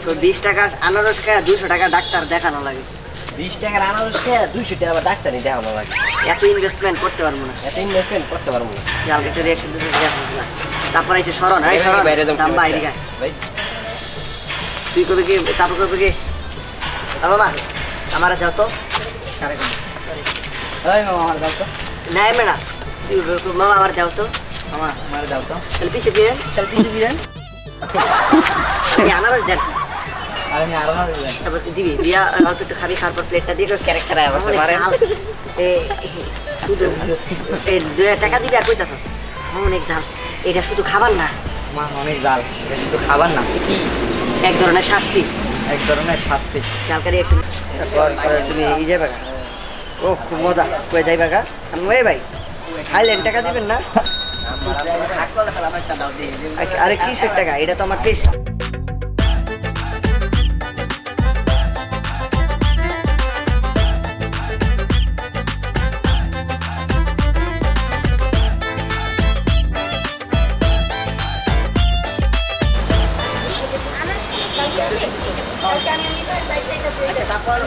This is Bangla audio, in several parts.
তো 20 টাকা আনারস খায় 200 টাকা ডাক্তার দেখানো লাগে। 20 টাকার আনারস খেয়ে 200 টাকা আবার ডাক্তারি দেখানো লাগে। এত ইনভেস্টমেন্ট করতে পারবো না। এত ইনভেস্টমেন্ট করতে পারবো না। কালকে তো রিঅ্যাকশন দিতে গেছিলাম। তারপর আইছে শরণ, এই শরণ দাম বাইরে গায়। ভাই তুই কবে কি তারপর কবে কি? বাবা আমার দাও তো। ওই মামা আমার দাও তো। নাই মেনা তুই মামা আমার দাও তো। মামা আমার দাও তো। চল পিছে দিবেন, চল পিছে দিবেন। এই আনারস দেন। আর আমি আরো না দিবেন। তারপর তুই দিবি দিয়া অল্প একটু খাবি, খাওয়ার পর প্লেটটা দিয়ে ক্যারেক্টার আবার মারে। শুধু এই 2 টাকা দিবি আর কইতাছস অনেক ঝাল। এটা শুধু খাবার না মা অনেক জাল, এটা শুধু খাবার না, কি এক ধরনের শাস্তি। এক ধরনের শাস্তি। কালকে রিঅ্যাকশন তুমি এই যাবে ও খুব মজা কয়ে যাইবা গা। আমি ওই ভাই খাইলেন টাকা দিবেন না? আরে কিসের টাকা? এটা তো আমার টেস্ট। তারপর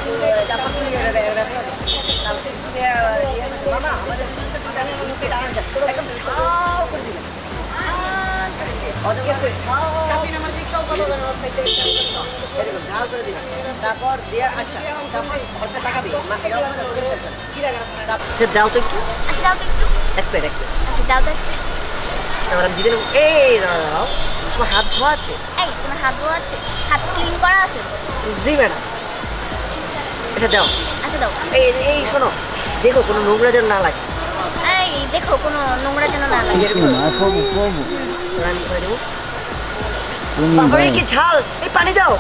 তারপর তুই মামা আমাদের একদম ছাও করে দিবেন। এরকম ঝাল করে দিবেন। তারপর দিয়ে আচ্ছা তারপর ঘরতে তাকাবি দাও তো একটু, এক প্লেট এক প্লেট। তারপর আমি দিদি এই দাঁড়াও, তোমার হাত ধোয়া আছে? তোমার হাত ধোয়া আছে? হাত ক্লিন করা আছে? জি ম্যাডাম। এটা দাও। আচ্ছা দাও। এই এই শোনো, দেখো কোনো নোংরা যেন না লাগে। এই দেখো কোনো নোংরা যেন না লাগে। রানি করে দেবো। বাবারে কি ঝাল! এই পানি দাও।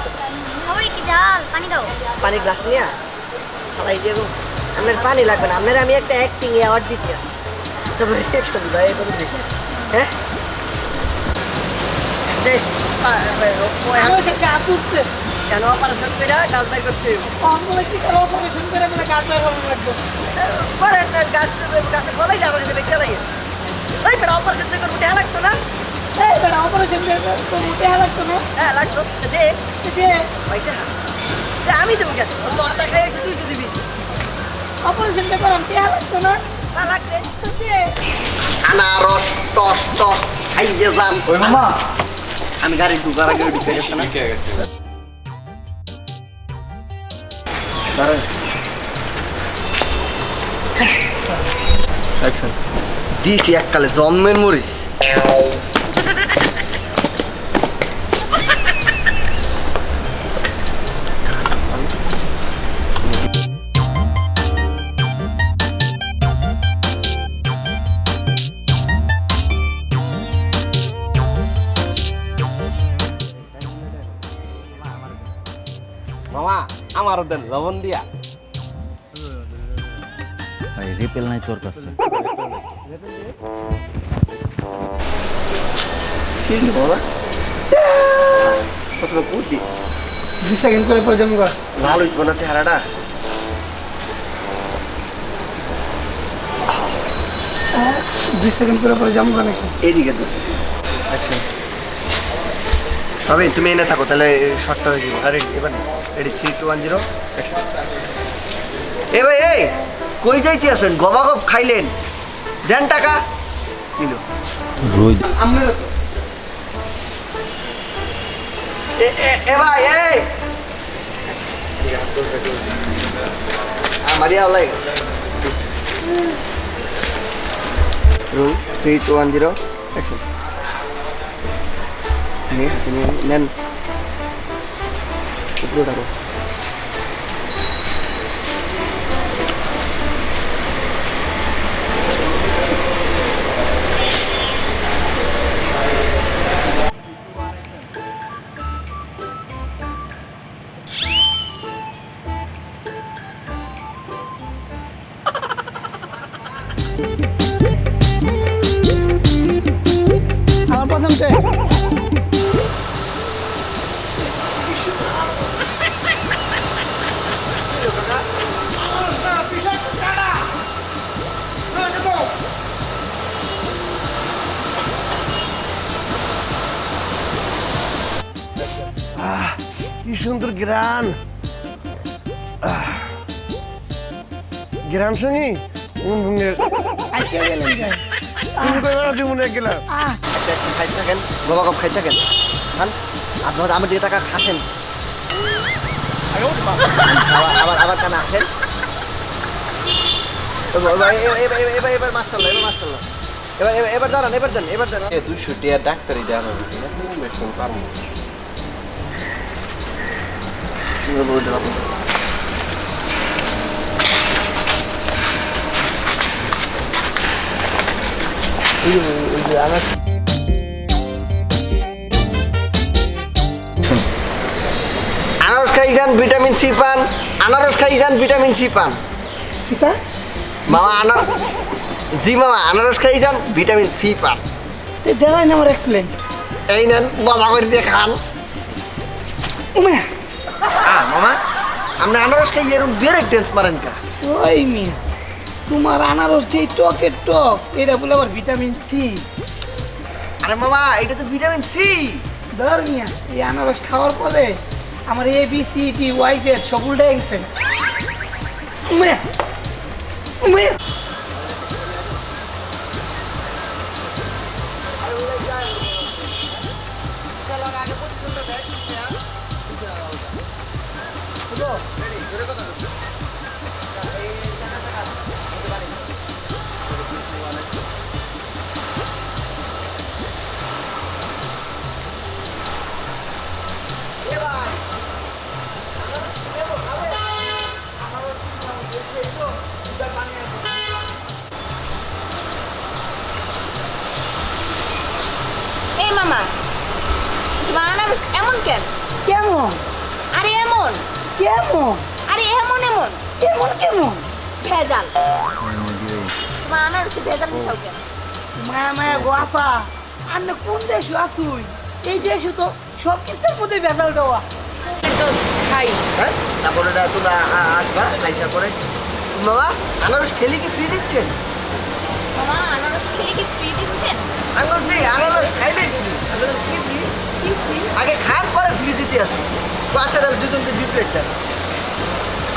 বাবারে কি ঝাল! পানি দাও। পানির গ্লাস নিয়ে খালাই দেবো। আপনার পানি লাগবে না, আপনার আমি একটা অ্যাক্টিং অ্যাওয়ার্ড দিতে আসি। তারপরে ভাই কোনো বেশি হ্যাঁ কেন অপারেশন করে গাছ বাই করতে গাছে বলাই যাবে চালাই ওই বেড়া অপারেশন করবো দেখা লাগতো না? হ্যাঁ লাগতো। দে ভাইটা আমি দেবো কেন? 10 টাকা এসে তুই তো দিবি। না লাগবে আনারস টস টস খাইয়ে যান। ওই মামা আমি গাড়ি ঢুকার আগে ঢুকে গেছে না? দিয়েছি এককালে জন্মের মরিস। মামা আমারও দেন লবণ দিয়া। ভাই রিপেল নাই তোর কাছে? কি বাবা কত বুদ্ধি 2 সেকেন্ড করে পরে জমা কর। ভালোই মনে চেহারাটা। 2 সেকেন্ড করে পরে জমা কর নাকি? এইদিকে তো আচ্ছা তবে তুমি এনে থাকো তাহলে শর্টটা হয়ে যাবে। আরে এবার রেডি 3 2 1 0 এ ভাই এই কই যাইতে আছেন? গবাগব খাইলেন, দেন টাকা নিল। আমরা এ ভাই এই আমারই আওলাই গেছে। Rule 3 2 1 0 action. তুমি নেন উপরে উঠাবো। আমার প্রথম তে কি সুন্দর গ্রান গ্রান শুনি মন ভঙ্গে আজকে গেলেন যাই তুমি কই বেড়াতে মনে গেলাম একটা একটু খাই থাকেন গোবা কপ খাই থাকেন খান আপনার আমার দিয়ে টাকা খাসেন আবার আবার কানা আসেন এবার মাছ চললো এবার দাঁড়ান এবার দেন 200 টাকা ডাক্তারি দেওয়া হবে মেশিন পারবো আনারস খাই খান ভিটামিন সি পান আনারস খাই খান ভিটামিন সি পান কিতা মামা মামা আনারস খাই খান ভিটামিন সি পান দেখাই না আমার এক প্লেট এই নেন মজা করে দিয়ে খান উমে মামা আপনি আনারস খাই এরকম বেরেক ডেন্স মারেন কা ওই মিয়া তোমার আনারস যে টকের টক এটা বলে আবার ভিটামিন সি আরে মামা এটা তো ভিটামিন সি ধর মিয়া এই আনারস খাওয়ার পরে আমার A B C D Y Z সব উল্টে গেছে উমে উমে এই মামা তোমার আনারস এমন কেন কেমন আরে এমন কেমন আরে এমন এমন কেমন কেমন ভেজাল তোমার আনারসে ভেজাল মিশাও কেন মায়া মায়া গোয়াফা আর কোন দেশ আসুই এই দেশ তো সব কিছুর মধ্যে ভেজাল দেওয়া খাই হ্যাঁ তারপরে এটা তোমরা আসবা লাইসা করে মামা আনারস খেলে কি ফ্রি দিচ্ছেন মামা আনারস খেলে কি ফ্রি দিচ্ছেন আনারস খাইলে আনারস কি ফ্রি আগে খান পরে ফ্রি দিতে আসে তো আচ্ছা তাহলে দুজনকে 2 প্লেট দেন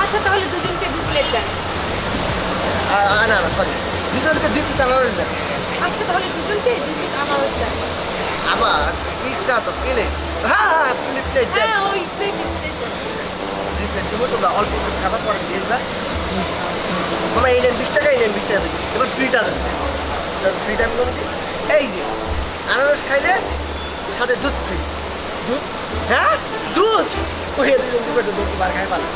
আচ্ছা তাহলে দুজনকে 2 প্লেট দেন আনারস সরি দুজনকে 2 পিস আনারস দেন আচ্ছা তাহলে দুজনকে 2 পিস আনারস দেন আবার পিস না তো প্লেট হ্যাঁ প্লেট দেন হ্যাঁ ওই প্লেট দেন 2 প্লেট দেবো তোমরা অল্প একটু খাবার পরে দিয়ে দেবা মামা এই নেন 20 টাকা এই নেন 20 টাকা এবার ফ্রিটা দেন ফ্রিটা আমি করে দিই এই যে আনারস খাইলে সাথে দুধ ফ্রি দুধ হ্যাঁ দুধ ওই দুজন দুটো দুধ বার খাই পালা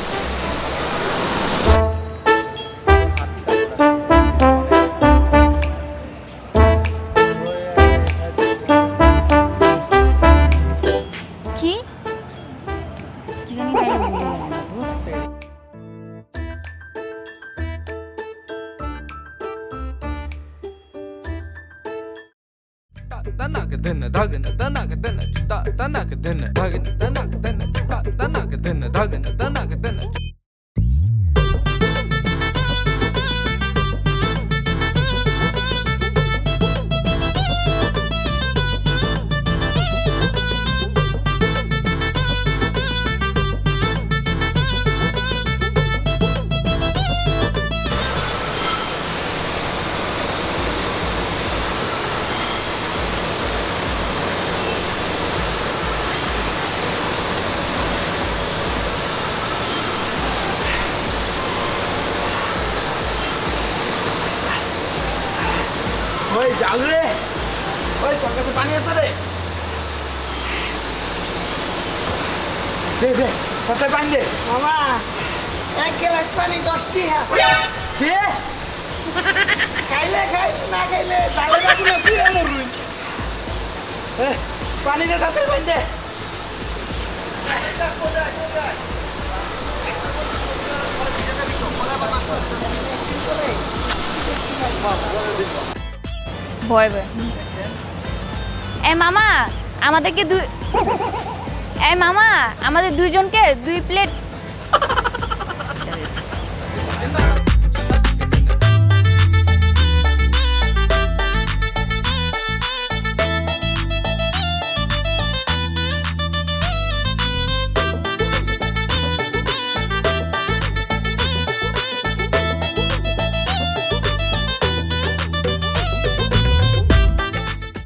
কি কি জানি Tanak din dagin tanak din tanak din dagin tanak din tanak din dagin tanak din ওই জাল রে ওই তোর কাছে পানি আছে রে দে দে কোথায় পানি দে মামা এক গ্লাস পানি 10 টাকা দে খাইলে খাই না খাইলে জালে রাখলে পুরো মরুই পানি দে তাতে পানি দে ভয় ভয় এই মামা আমাদেরকে এই মামা আমাদের দুইজনকে 2 প্লেট